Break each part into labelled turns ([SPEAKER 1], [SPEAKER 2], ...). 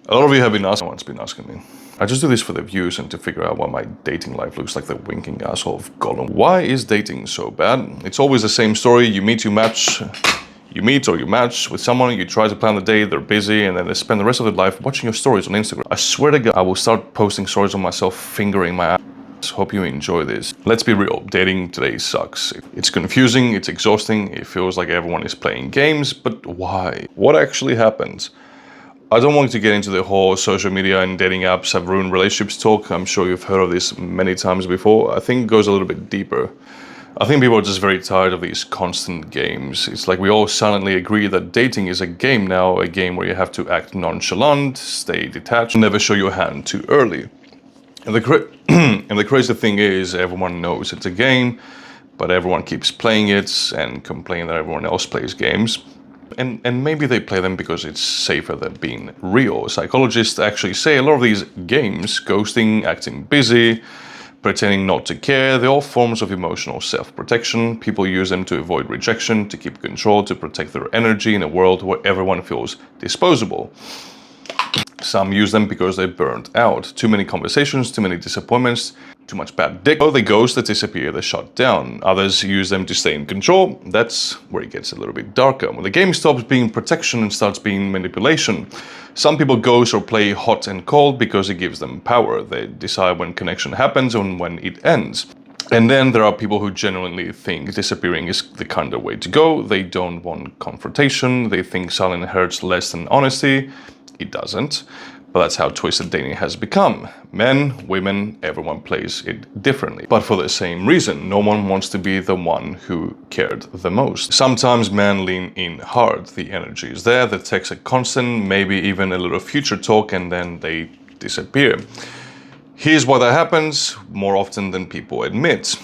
[SPEAKER 1] A lot of you have been asking, someone's been asking me. I just do this for the views and to figure out why my dating life looks like the winking asshole of Gollum. Why is dating so bad? It's always the same story. You meet or you match with someone, you try to plan the date, they're busy, and then they spend the rest of their life watching your stories on Instagram. I swear to God, I will start posting stories of myself fingering my ass. Hope you enjoy this. Let's be real, dating today sucks. It's confusing, it's exhausting, it feels like everyone is playing games, but why? What actually happens? I don't want to get into the whole social media and dating apps have ruined relationships talk. I'm sure you've heard of this many times before. I think it goes a little bit deeper. I think people are just very tired of these constant games. It's like we all silently agree that dating is a game now, a game where you have to act nonchalant, stay detached, never show your hand too early. And the crazy thing is, everyone knows it's a game, but everyone keeps playing it and complain that everyone else plays games. And maybe they play them because it's safer than being real. Psychologists actually say a lot of these games, ghosting, acting busy, pretending not to care, they're all forms of emotional self-protection. People use them to avoid rejection, to keep control, to protect their energy in a world where everyone feels disposable. Some use them because they're burnt out. Too many conversations, too many disappointments, too much bad dick. Oh, they ghost, they disappear, they shut down. Others use them to stay in control. That's where it gets a little bit darker. When the game stops being protection and starts being manipulation. Some people ghost or play hot and cold because it gives them power. They decide when connection happens and when it ends. And then there are people who genuinely think disappearing is the kinder way to go. They don't want confrontation. They think silence hurts less than honesty. It doesn't. But that's how twisted dating has become. Men, women, everyone plays it differently. But for the same reason, no one wants to be the one who cared the most. Sometimes men lean in hard. The energy is there, the texts are constant, maybe even a little future talk, and then they disappear. Here's why that happens more often than people admit.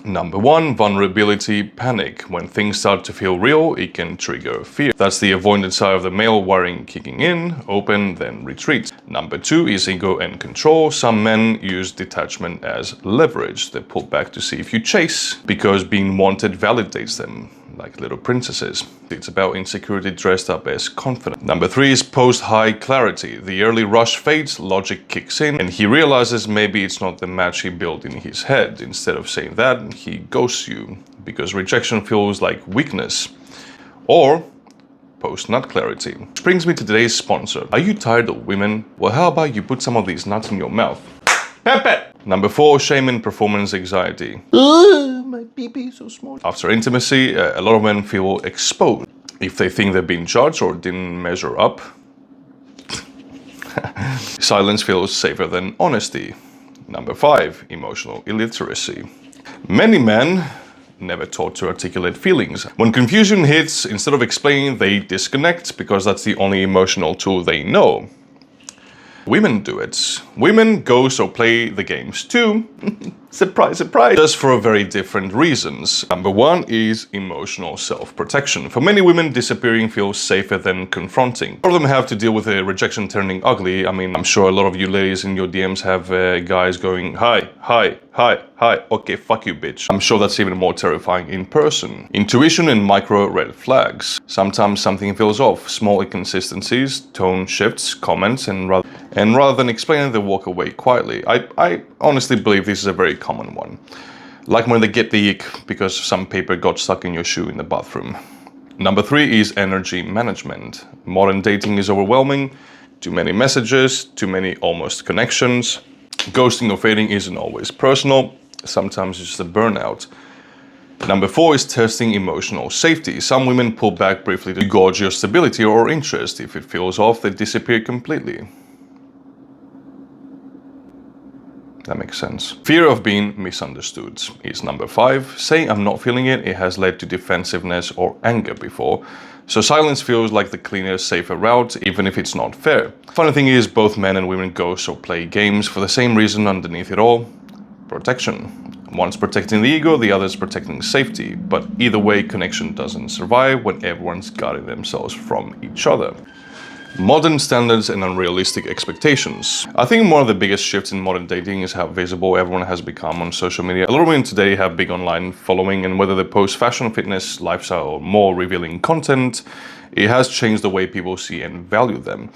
[SPEAKER 1] Number one, vulnerability, panic. When things start to feel real, it can trigger fear. That's the avoidance side of the male wiring kicking in, open, then retreat. Number two is ego and control. Some men use detachment as leverage. They pull back to see if you chase, because being wanted validates them, like little princesses. It's about insecurity dressed up as confidence. Number three is post-high clarity. The early rush fades, logic kicks in, and he realizes maybe it's not the match he built in his head. Instead of saying that, he ghosts you, because rejection feels like weakness. Or post-nut clarity. Which brings me to today's sponsor. Are you tired of women? Well, how about you put some of these nuts in your mouth? Pepe! Number four, shame and performance anxiety. My pee-pee is so small. After intimacy, a lot of men feel exposed. If they think they're being judged or didn't measure up, silence feels safer than honesty. Number five, emotional illiteracy. Many men never taught to articulate feelings. When confusion hits, instead of explaining, they disconnect because that's the only emotional tool they know. Women do it. Women ghost or play the games too. Surprise, surprise. Just for very different reasons. Number one is emotional self-protection. For many women, disappearing feels safer than confronting. A lot of them have to deal with a rejection turning ugly. I mean, I'm sure a lot of you ladies in your DMs have guys going, hi, okay, fuck you, bitch. I'm sure that's even more terrifying in person. Intuition and micro red flags. Sometimes something feels off. Small inconsistencies, tone shifts, comments, and rather than explaining, they walk away quietly. I honestly believe this is a very common one. Like when they get the ick because some paper got stuck in your shoe in the bathroom. Number three is energy management. Modern dating is overwhelming. Too many messages, too many almost connections. Ghosting or fading isn't always personal. Sometimes it's just a burnout. Number four is testing emotional safety. Some women pull back briefly to gauge your stability or interest. If it feels off, they disappear completely. That makes sense. Fear of being misunderstood is number five. Saying I'm not feeling it, it has led to defensiveness or anger before. So silence feels like the cleaner, safer route, even if it's not fair. Funny thing is, both men and women ghost or play games for the same reason underneath it all: protection. One's protecting the ego, the other's protecting safety. But either way, connection doesn't survive when everyone's guarding themselves from each other. Modern standards and unrealistic expectations. I think one of the biggest shifts in modern dating is how visible everyone has become on social media. A lot of women today have big online following, and whether they post fashion, fitness, lifestyle, or more revealing content, it has changed the way people see and value them.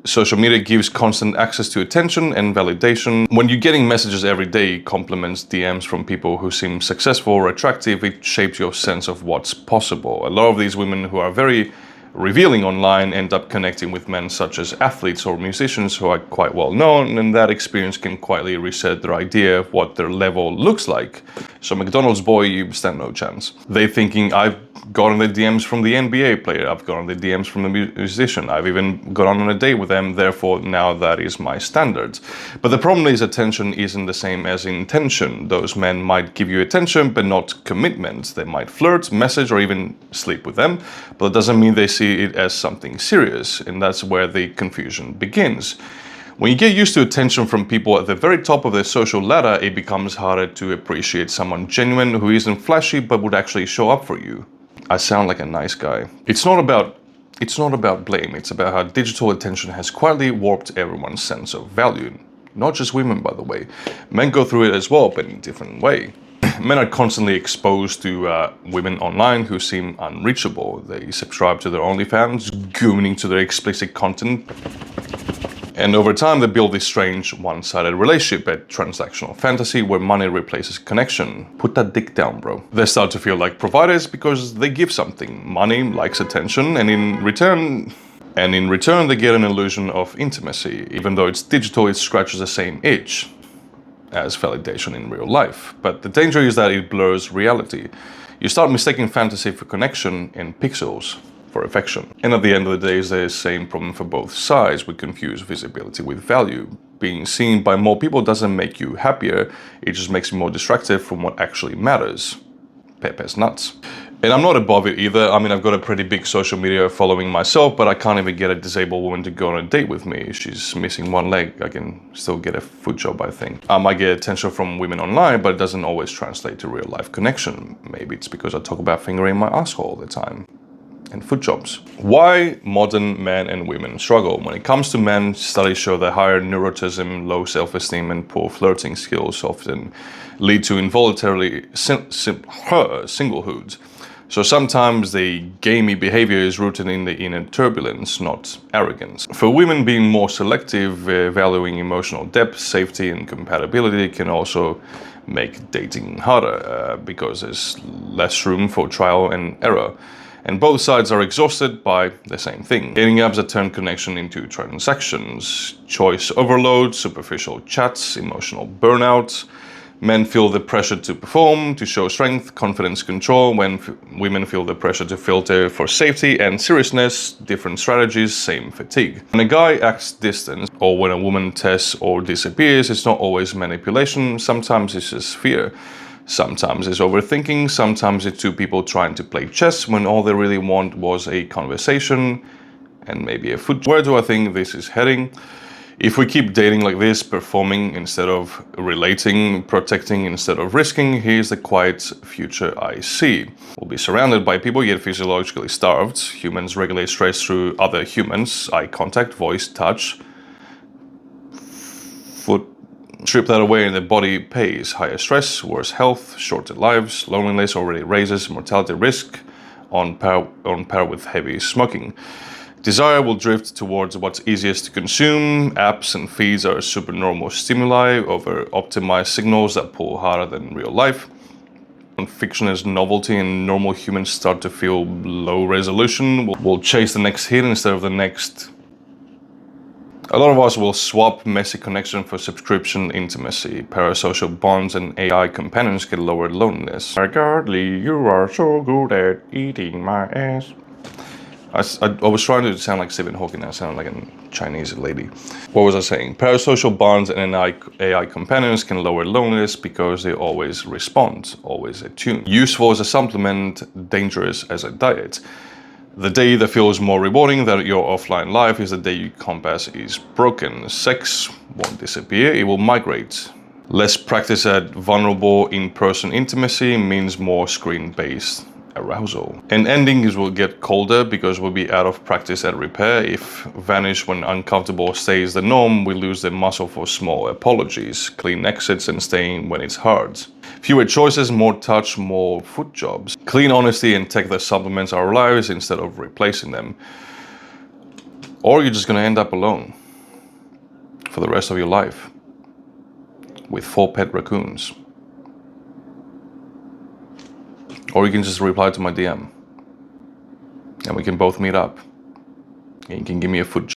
[SPEAKER 1] Social media gives constant access to attention and validation. When you're getting messages every day, compliments, DMs from people who seem successful or attractive, it shapes your sense of what's possible. A lot of these women who are very revealing online end up connecting with men such as athletes or musicians who are quite well known, and that experience can quietly reset their idea of what their level looks like. So McDonald's boy, you stand no chance. They thinking, I've gotten the DMs from the NBA player, I've gotten the DMs from the musician, I've even gone on a date with them, therefore now that is my standard. But the problem is attention isn't the same as intention. Those men might give you attention but not commitment. They might flirt, message, or even sleep with them, but it doesn't mean they see it as something serious, and that's where the confusion begins. When you get used to attention from people at the very top of the social ladder, it becomes harder to appreciate someone genuine who isn't flashy but would actually show up for you. I sound like a nice guy. It's not about blame, it's about how digital attention has quietly warped everyone's sense of value. Not just women, by the way. Men go through it as well, but in a different way. Men are constantly exposed to women online who seem unreachable. They subscribe to their OnlyFans, gooning to their explicit content. And over time, they build this strange one-sided relationship, a transactional fantasy where money replaces connection. Put that dick down, bro. They start to feel like providers because they give something. Money likes attention, and in return, they get an illusion of intimacy. Even though it's digital, it scratches the same itch as validation in real life. But the danger is that it blurs reality. You start mistaking fantasy for connection and pixels for affection. And at the end of the day, it's the same problem for both sides. We confuse visibility with value. Being seen by more people doesn't make you happier, it just makes you more distracted from what actually matters. Pepe's nuts. And I'm not above it either. I mean, I've got a pretty big social media following myself, but I can't even get a disabled woman to go on a date with me. She's missing one leg. I can still get a foot job, I think. I might get attention from women online, but it doesn't always translate to real life connection. Maybe it's because I talk about fingering my asshole all the time. And foot jobs. Why modern men and women struggle? When it comes to men, studies show that higher neuroticism, low self-esteem, and poor flirting skills often lead to involuntarily singlehood. So sometimes the gamey behavior is rooted in the inner turbulence, not arrogance. For women, being more selective, valuing emotional depth, safety, and compatibility can also make dating harder because there's less room for trial and error. And both sides are exhausted by the same thing. Dating apps that turn connection into transactions, choice overload, superficial chats, emotional burnout. Men feel the pressure to perform, to show strength, confidence, control, when women feel the pressure to filter for safety and seriousness, different strategies, same fatigue. When a guy acts distant, or when a woman tests or disappears, it's not always manipulation, sometimes it's just fear. Sometimes it's overthinking, sometimes it's two people trying to play chess when all they really want was a conversation and maybe a foot. Where do I think this is heading? If we keep dating like this, performing instead of relating, protecting instead of risking, here's the quiet future I see. We'll be surrounded by people yet physiologically starved. Humans regulate stress through other humans, eye contact, voice, touch, foot. Strip that away and the body pays. Higher stress, worse health, shorter lives, loneliness already raises mortality risk on par with heavy smoking. Desire will drift towards what's easiest to consume. Apps and feeds are supernormal stimuli over optimized signals that pull harder than real life. When fiction is novelty and normal humans start to feel low resolution, we'll chase the next hit instead of the next. A lot of us will swap messy connection for subscription intimacy. Parasocial bonds and AI companions can lower loneliness. Regardless, you are so good at eating my ass. I was trying to sound like Stephen Hawking, I sounded like a Chinese lady. What was I saying? Parasocial bonds and AI companions can lower loneliness because they always respond, always attuned. Useful as a supplement, dangerous as a diet. The day that feels more rewarding than your offline life is the day your compass is broken. Sex won't disappear, it will migrate. Less practice at vulnerable in-person intimacy means more screen-based arousal. And endings will get colder because we'll be out of practice at repair. If vanish when uncomfortable stays the norm, we lose the muscle for small apologies, clean exits, and staying when it's hard. Fewer choices, more touch, more foot jobs. Clean honesty and tech that supplements our lives instead of replacing them. Or you're just gonna end up alone for the rest of your life with 4 pet raccoons. Or you can just reply to my DM and we can both meet up and you can give me a foot